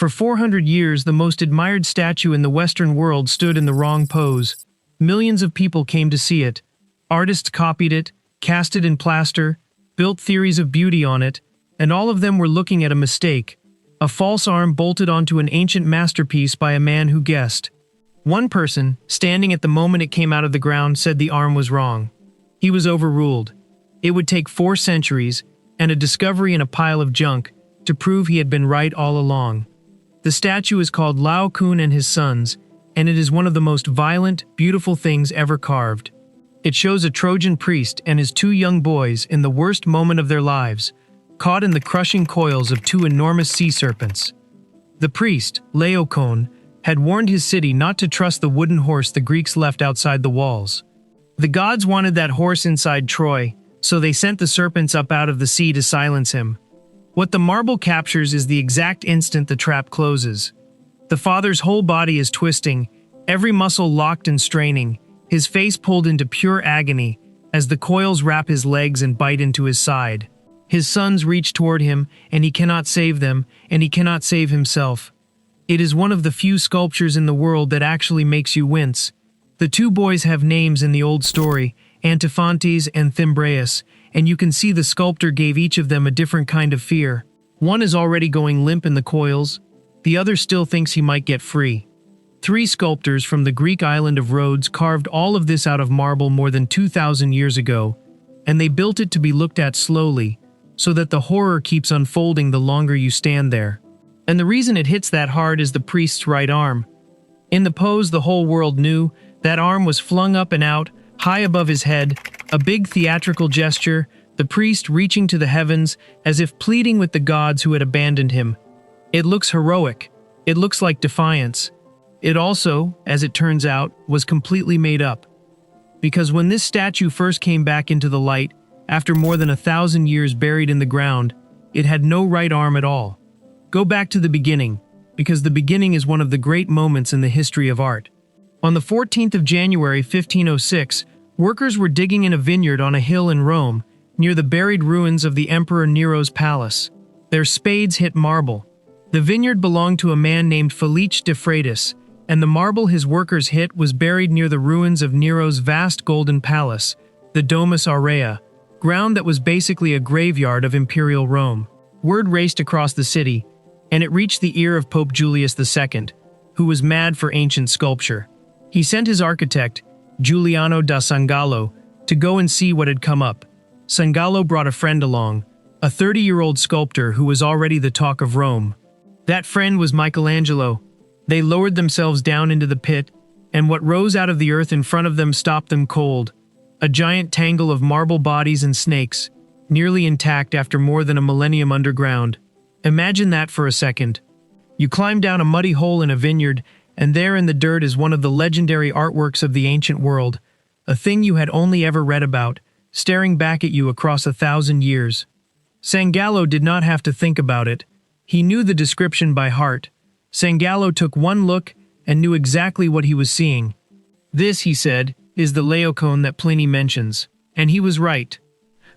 For 400 years, the most admired statue in the Western world stood in the wrong pose. Millions of people came to see it. Artists copied it, cast it in plaster, built theories of beauty on it, and all of them were looking at a mistake. A false arm bolted onto an ancient masterpiece by a man who guessed. One person, standing at the moment it came out of the ground, said the arm was wrong. He was overruled. It would take 4 centuries, and a discovery in a pile of junk, to prove he had been right all along. The statue is called Laocoon and His Sons, and it is one of the most violent, beautiful things ever carved. It shows a Trojan priest and his 2 young boys in the worst moment of their lives, caught in the crushing coils of 2 enormous sea serpents. The priest, Laocoon, had warned his city not to trust the wooden horse the Greeks left outside the walls. The gods wanted that horse inside Troy, so they sent the serpents up out of the sea to silence him. What the marble captures is the exact instant the trap closes. The father's whole body is twisting, every muscle locked and straining, his face pulled into pure agony as the coils wrap his legs and bite into his side. His sons reach toward him, and he cannot save them, and he cannot save himself. It is one of the few sculptures in the world that actually makes you wince. The 2 boys have names in the old story, Antiphantes and Thymbraeus, and you can see the sculptor gave each of them a different kind of fear. One is already going limp in the coils, the other still thinks he might get free. 3 sculptors from the Greek island of Rhodes carved all of this out of marble more than 2,000 years ago, and they built it to be looked at slowly, so that the horror keeps unfolding the longer you stand there. And the reason it hits that hard is the priest's right arm. In the pose the whole world knew, that arm was flung up and out, high above his head, a big theatrical gesture, the priest reaching to the heavens as if pleading with the gods who had abandoned him. It looks heroic. It looks like defiance. It also, as it turns out, was completely made up. Because when this statue first came back into the light, after more than 1,000 years buried in the ground, it had no right arm at all. Go back to the beginning, because the beginning is one of the great moments in the history of art. On the 14th of January 1506, workers were digging in a vineyard on a hill in Rome, near the buried ruins of the Emperor Nero's palace. Their spades hit marble. The vineyard belonged to a man named Felice de Freitas, and the marble his workers hit was buried near the ruins of Nero's vast golden palace, the Domus Aurea, ground that was basically a graveyard of imperial Rome. Word raced across the city, and it reached the ear of Pope Julius II, who was mad for ancient sculpture. He sent his architect, Giuliano da Sangallo, to go and see what had come up. Sangallo brought a friend along, a 30-year-old sculptor who was already the talk of Rome. That friend was Michelangelo. They lowered themselves down into the pit, and what rose out of the earth in front of them stopped them cold. A giant tangle of marble bodies and snakes, nearly intact after more than a millennium underground. Imagine that for a second. You climb down a muddy hole in a vineyard, and there in the dirt is one of the legendary artworks of the ancient world, a thing you had only ever read about, staring back at you across 1,000 years. Sangallo did not have to think about it. He knew the description by heart. Sangallo took one look and knew exactly what he was seeing. This, he said, is the Laocoon that Pliny mentions. And he was right.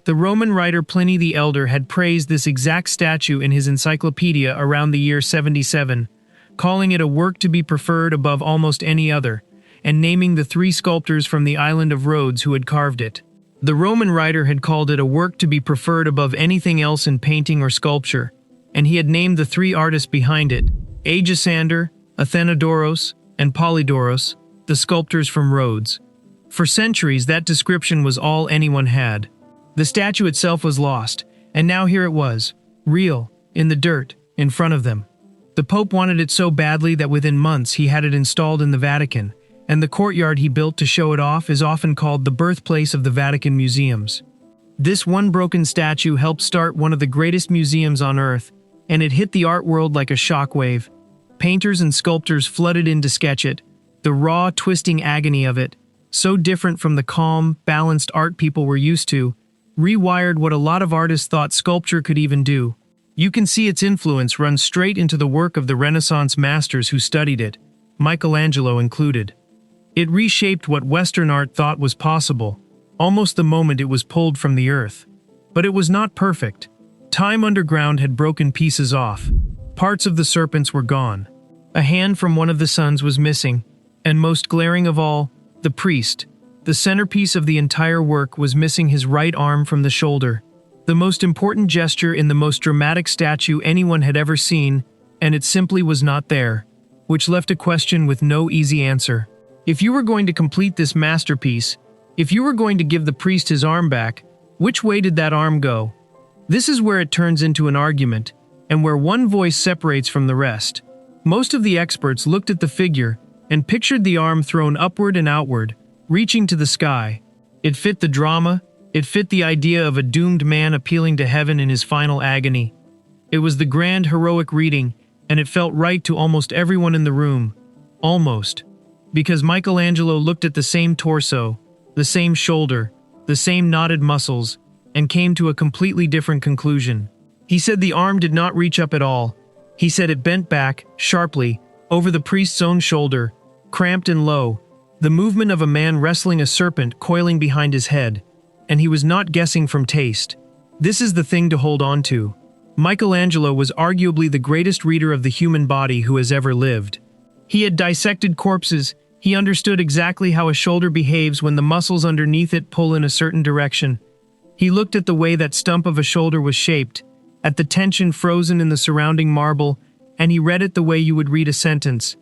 The Roman writer Pliny the Elder had praised this exact statue in his encyclopedia around the year 77, calling it a work to be preferred above almost any other, and naming the 3 sculptors from the island of Rhodes who had carved it. The Roman writer had called it a work to be preferred above anything else in painting or sculpture, and he had named the 3 artists behind it, Aegisander, Athenodoros, and Polydoros, the sculptors from Rhodes. For centuries, that description was all anyone had. The statue itself was lost, and now here it was, real, in the dirt, in front of them. The Pope wanted it so badly that within months he had it installed in the Vatican, and the courtyard he built to show it off is often called the birthplace of the Vatican museums. This one broken statue helped start one of the greatest museums on Earth, and it hit the art world like a shockwave. Painters and sculptors flooded in to sketch it, the raw, twisting agony of it, so different from the calm, balanced art people were used to, rewired what a lot of artists thought sculpture could even do. You can see its influence run straight into the work of the Renaissance masters who studied it, Michelangelo included. It reshaped what Western art thought was possible, almost the moment it was pulled from the earth. But it was not perfect. Time underground had broken pieces off. Parts of the serpents were gone. A hand from one of the sons was missing, and most glaring of all, the priest, the centerpiece of the entire work, was missing his right arm from the shoulder. The most important gesture in the most dramatic statue anyone had ever seen, and it simply was not there, which left a question with no easy answer. If you were going to complete this masterpiece, if you were going to give the priest his arm back, which way did that arm go? This is where it turns into an argument, and where one voice separates from the rest. Most of the experts looked at the figure and pictured the arm thrown upward and outward, reaching to the sky. It fit the drama, it fit the idea of a doomed man appealing to heaven in his final agony. It was the grand heroic reading, and it felt right to almost everyone in the room. Almost. Because Michelangelo looked at the same torso, the same shoulder, the same knotted muscles, and came to a completely different conclusion. He said the arm did not reach up at all. He said it bent back, sharply, over the priest's own shoulder, cramped and low, the movement of a man wrestling a serpent coiling behind his head. And he was not guessing from taste. This is the thing to hold on to. Michelangelo was arguably the greatest reader of the human body who has ever lived. He had dissected corpses. He understood exactly how a shoulder behaves when the muscles underneath it pull in a certain direction. He looked at the way that stump of a shoulder was shaped, at the tension frozen in the surrounding marble, and he read it the way you would read a sentence.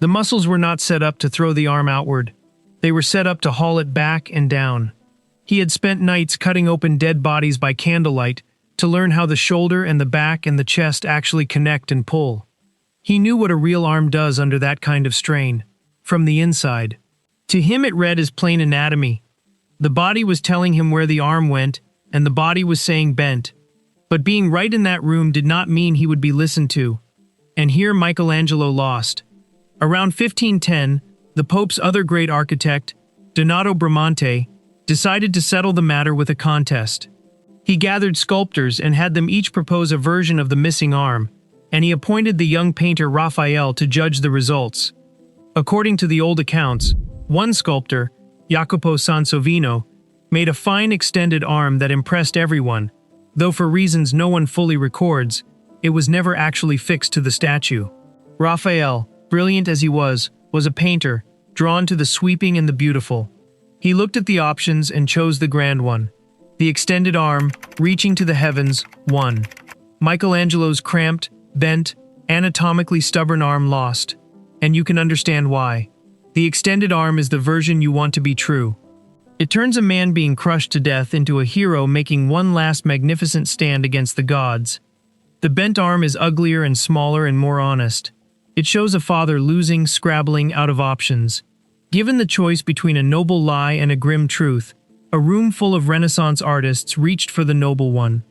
The muscles were not set up to throw the arm outward. They were set up to haul it back and down. He had spent nights cutting open dead bodies by candlelight to learn how the shoulder and the back and the chest actually connect and pull. He knew what a real arm does under that kind of strain, from the inside. To him it read as plain anatomy. The body was telling him where the arm went, and the body was saying bent. But being right in that room did not mean he would be listened to. And here Michelangelo lost. Around 1510, the Pope's other great architect, Donato Bramante, decided to settle the matter with a contest. He gathered sculptors and had them each propose a version of the missing arm, and he appointed the young painter Raphael to judge the results. According to the old accounts, one sculptor, Jacopo Sansovino, made a fine extended arm that impressed everyone, though for reasons no one fully records, it was never actually fixed to the statue. Raphael, brilliant as he was a painter, drawn to the sweeping and the beautiful. He looked at the options and chose the grand one. The extended arm, reaching to the heavens, won. Michelangelo's cramped, bent, anatomically stubborn arm lost. And you can understand why. The extended arm is the version you want to be true. It turns a man being crushed to death into a hero making one last magnificent stand against the gods. The bent arm is uglier and smaller and more honest. It shows a father losing, scrabbling out of options. Given the choice between a noble lie and a grim truth, a room full of Renaissance artists reached for the noble one.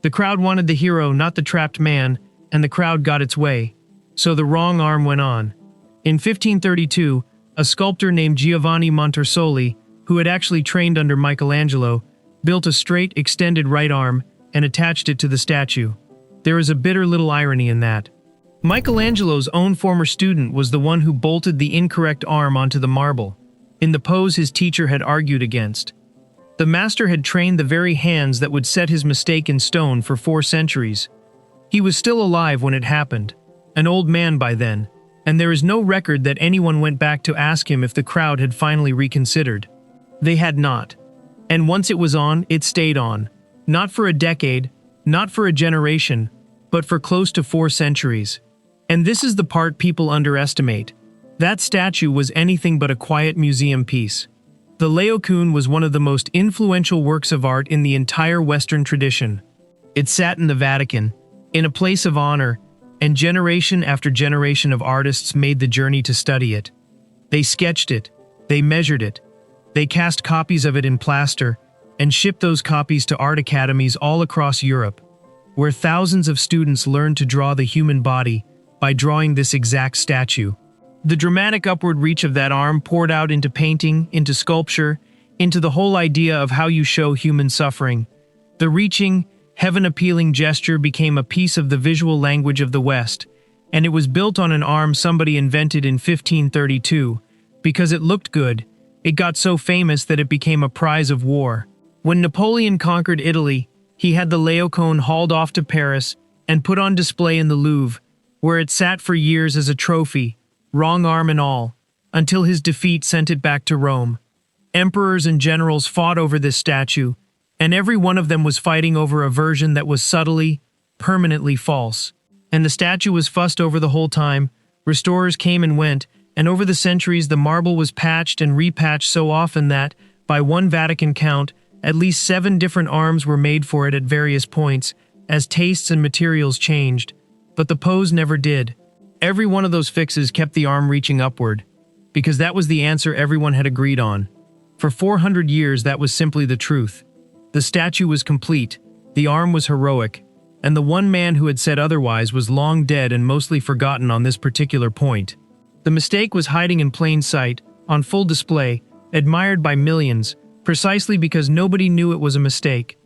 The crowd wanted the hero, not the trapped man, and the crowd got its way. So the wrong arm went on. In 1532, a sculptor named Giovanni Montersoli, who had actually trained under Michelangelo, built a straight, extended right arm and attached it to the statue. There is a bitter little irony in that. Michelangelo's own former student was the one who bolted the incorrect arm onto the marble, in the pose his teacher had argued against. The master had trained the very hands that would set his mistake in stone for 4 centuries. He was still alive when it happened, an old man by then, and there is no record that anyone went back to ask him if the crowd had finally reconsidered. They had not. And once it was on, it stayed on. Not for a decade, not for a generation, but for close to 4 centuries. And this is the part people underestimate. That statue was anything but a quiet museum piece. The Laocoon was one of the most influential works of art in the entire Western tradition. It sat in the Vatican, in a place of honor, and generation after generation of artists made the journey to study it. They sketched it, they measured it, they cast copies of it in plaster, and shipped those copies to art academies all across Europe, where thousands of students learned to draw the human body by drawing this exact statue. The dramatic upward reach of that arm poured out into painting, into sculpture, into the whole idea of how you show human suffering. The reaching, heaven-appealing gesture became a piece of the visual language of the West, and it was built on an arm somebody invented in 1532. Because it looked good, it got so famous that it became a prize of war. When Napoleon conquered Italy, he had the Laocoon hauled off to Paris and put on display in the Louvre, where it sat for years as a trophy, wrong arm and all, until his defeat sent it back to Rome. Emperors and generals fought over this statue, and every one of them was fighting over a version that was subtly, permanently false. And the statue was fussed over the whole time. Restorers came and went, and over the centuries the marble was patched and repatched so often that, by one Vatican count, at least 7 different arms were made for it at various points, as tastes and materials changed. But the pose never did. Every one of those fixes kept the arm reaching upward, because that was the answer everyone had agreed on. For 400 years that was simply the truth. The statue was complete, the arm was heroic, and the one man who had said otherwise was long dead and mostly forgotten on this particular point. The mistake was hiding in plain sight, on full display, admired by millions, precisely because nobody knew it was a mistake.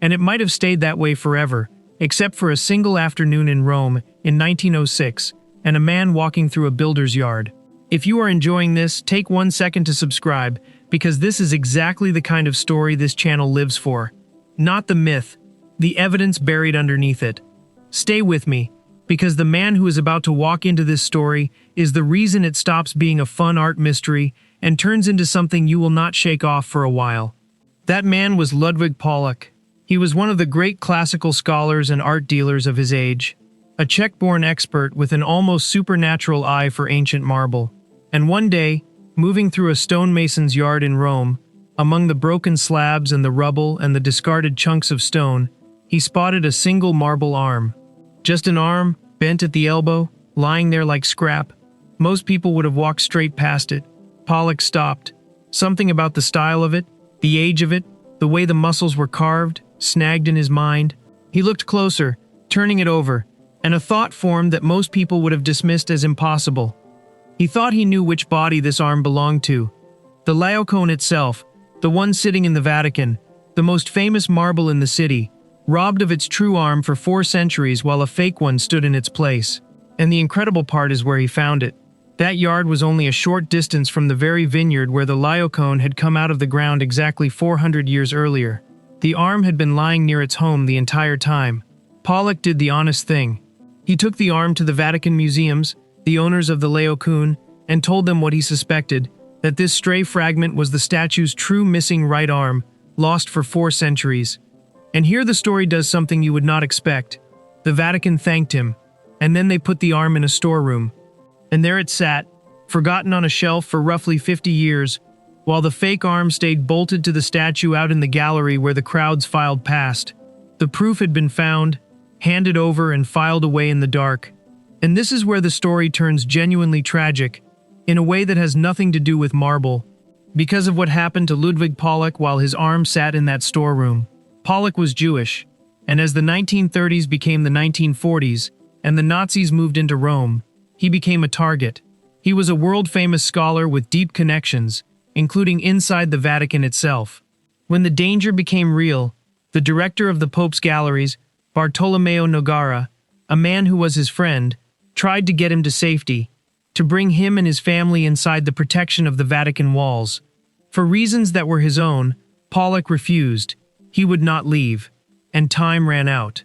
And it might have stayed that way forever, except for a single afternoon in Rome in 1906, and a man walking through a builder's yard. If you are enjoying this, take 1 second to subscribe, because this is exactly the kind of story this channel lives for. Not the myth, the evidence buried underneath it. Stay with me, because the man who is about to walk into this story is the reason it stops being a fun art mystery and turns into something you will not shake off for a while. That man was Ludwig Pollock. He was one of the great classical scholars and art dealers of his age, a Czech-born expert with an almost supernatural eye for ancient marble. And one day, moving through a stonemason's yard in Rome, among the broken slabs and the rubble and the discarded chunks of stone, he spotted a single marble arm. Just an arm, bent at the elbow, lying there like scrap. Most people would have walked straight past it. Pollock stopped. Something about the style of it, the age of it, the way the muscles were carved, snagged in his mind. He looked closer, turning it over, and a thought formed that most people would have dismissed as impossible. He thought he knew which body this arm belonged to. The Laocoon itself, the one sitting in the Vatican, the most famous marble in the city, robbed of its true arm for 4 centuries while a fake one stood in its place. And the incredible part is where he found it. That yard was only a short distance from the very vineyard where the Laocoon had come out of the ground exactly 400 years earlier. The arm had been lying near its home the entire time. Pollock did the honest thing. He took the arm to the Vatican museums, the owners of the Laocoon, and told them what he suspected, that this stray fragment was the statue's true missing right arm, lost for 4 centuries. And here the story does something you would not expect. The Vatican thanked him, and then they put the arm in a storeroom. And there it sat, forgotten on a shelf for roughly 50 years, while the fake arm stayed bolted to the statue out in the gallery where the crowds filed past. The proof had been found, handed over and filed away in the dark. And this is where the story turns genuinely tragic, in a way that has nothing to do with marble. Because of what happened to Ludwig Pollock while his arm sat in that storeroom. Pollock was Jewish, and as the 1930s became the 1940s, and the Nazis moved into Rome, he became a target. He was a world-famous scholar with deep connections, including inside the Vatican itself. When the danger became real, the director of the Pope's galleries, Bartolomeo Nogara, a man who was his friend, tried to get him to safety, to bring him and his family inside the protection of the Vatican walls. For reasons that were his own, Pollock refused. He would not leave, and time ran out.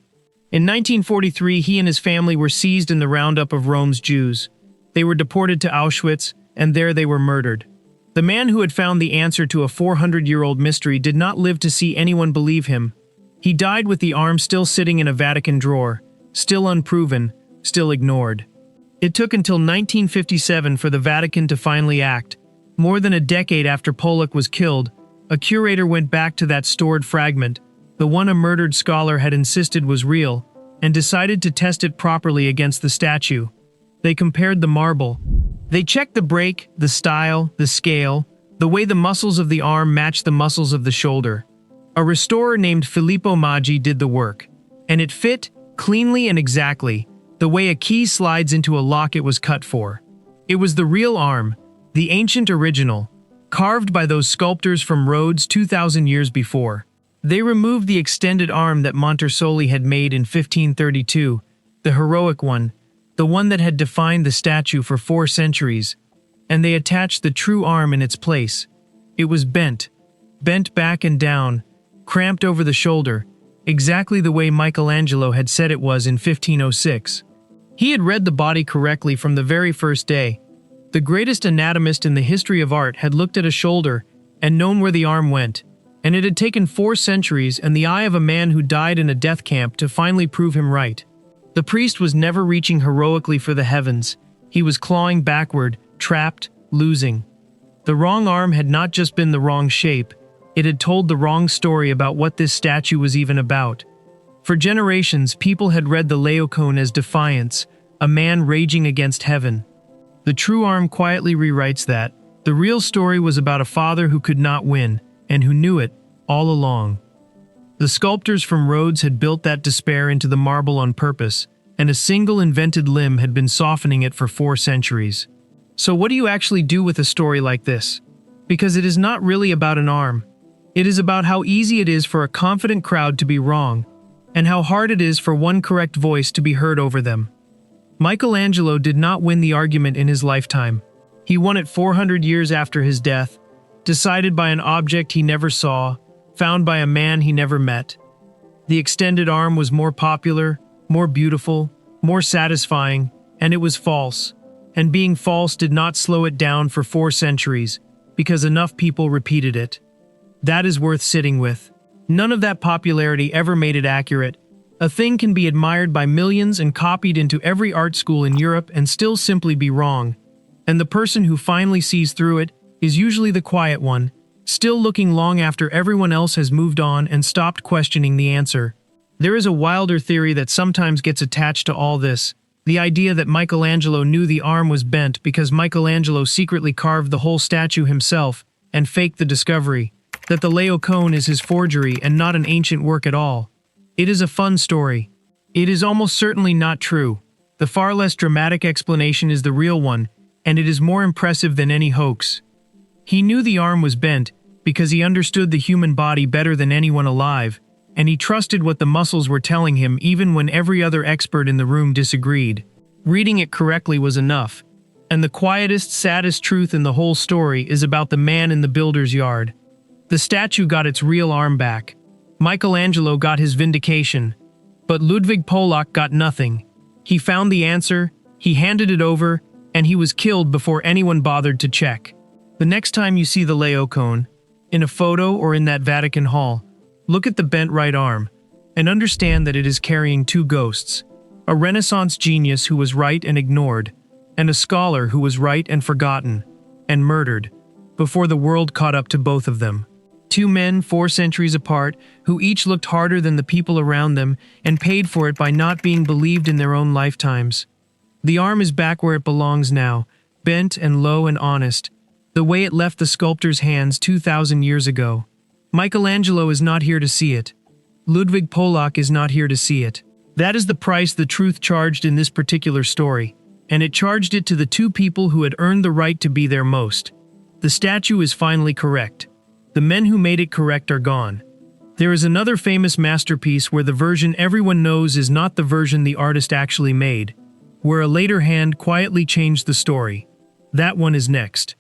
In 1943, he and his family were seized in the roundup of Rome's Jews. They were deported to Auschwitz, and there they were murdered. The man who had found the answer to a 400-year-old mystery did not live to see anyone believe him. He died with the arm still sitting in a Vatican drawer, still unproven, still ignored. It took until 1957 for the Vatican to finally act. More than a decade after Pollock was killed, a curator went back to that stored fragment, the one a murdered scholar had insisted was real, and decided to test it properly against the statue. They compared the marble. They checked the break, the style, the scale, the way the muscles of the arm matched the muscles of the shoulder. A restorer named Filippo Maggi did the work, and it fit, cleanly and exactly, the way a key slides into a lock it was cut for. It was the real arm, the ancient original, carved by those sculptors from Rhodes 2,000 years before. They removed the extended arm that Montersoli had made in 1532, the heroic one, the one that had defined the statue for 4 centuries, and they attached the true arm in its place. It was bent back and down, cramped over the shoulder, exactly the way Michelangelo had said it was in 1506. He had read the body correctly from the very first day. The greatest anatomist in the history of art had looked at a shoulder and known where the arm went, and it had taken 4 centuries and the eye of a man who died in a death camp to finally prove him right. The priest was never reaching heroically for the heavens. He was clawing backward, trapped, losing. The wrong arm had not just been the wrong shape, it had told the wrong story about what this statue was even about. For generations, people had read the Laocoon as defiance, a man raging against heaven. The true arm quietly rewrites that. The real story was about a father who could not win, and who knew it all along. The sculptors from Rhodes had built that despair into the marble on purpose, and a single invented limb had been softening it for 4 centuries. So what do you actually do with a story like this? Because it is not really about an arm. It is about how easy it is for a confident crowd to be wrong, and how hard it is for one correct voice to be heard over them. Michelangelo did not win the argument in his lifetime. He won it 400 years after his death, decided by an object he never saw, found by a man he never met. The extended arm was more popular, more beautiful, more satisfying, and it was false. And being false did not slow it down for 4 centuries, because enough people repeated it. That is worth sitting with. None of that popularity ever made it accurate. A thing can be admired by millions and copied into every art school in Europe and still simply be wrong. And the person who finally sees through it is usually the quiet one, still looking long after everyone else has moved on and stopped questioning the answer. There is a wilder theory that sometimes gets attached to all this, the idea that Michelangelo knew the arm was bent because Michelangelo secretly carved the whole statue himself and faked the discovery, that the Laocoon is his forgery and not an ancient work at all. It is a fun story. It is almost certainly not true. The far less dramatic explanation is the real one, and it is more impressive than any hoax. He knew the arm was bent because he understood the human body better than anyone alive, and he trusted what the muscles were telling him even when every other expert in the room disagreed. Reading it correctly was enough, and the quietest, saddest truth in the whole story is about the man in the builder's yard. The statue got its real arm back. Michelangelo got his vindication, but Ludwig Polak got nothing. He found the answer, he handed it over, and he was killed before anyone bothered to check. The next time you see the Laocoon, in a photo or in that Vatican hall, look at the bent right arm, and understand that it is carrying 2 ghosts, a Renaissance genius who was right and ignored, and a scholar who was right and forgotten, and murdered, before the world caught up to both of them. 2 men 4 centuries apart, who each looked harder than the people around them and paid for it by not being believed in their own lifetimes. The arm is back where it belongs now, bent and low and honest, the way it left the sculptor's hands 2,000 years ago. Michelangelo is not here to see it. Ludwig Polak is not here to see it. That is the price the truth charged in this particular story, and it charged it to the 2 people who had earned the right to be there most. The statue is finally correct. The men who made it correct are gone. There is another famous masterpiece where the version everyone knows is not the version the artist actually made, where a later hand quietly changed the story. That one is next.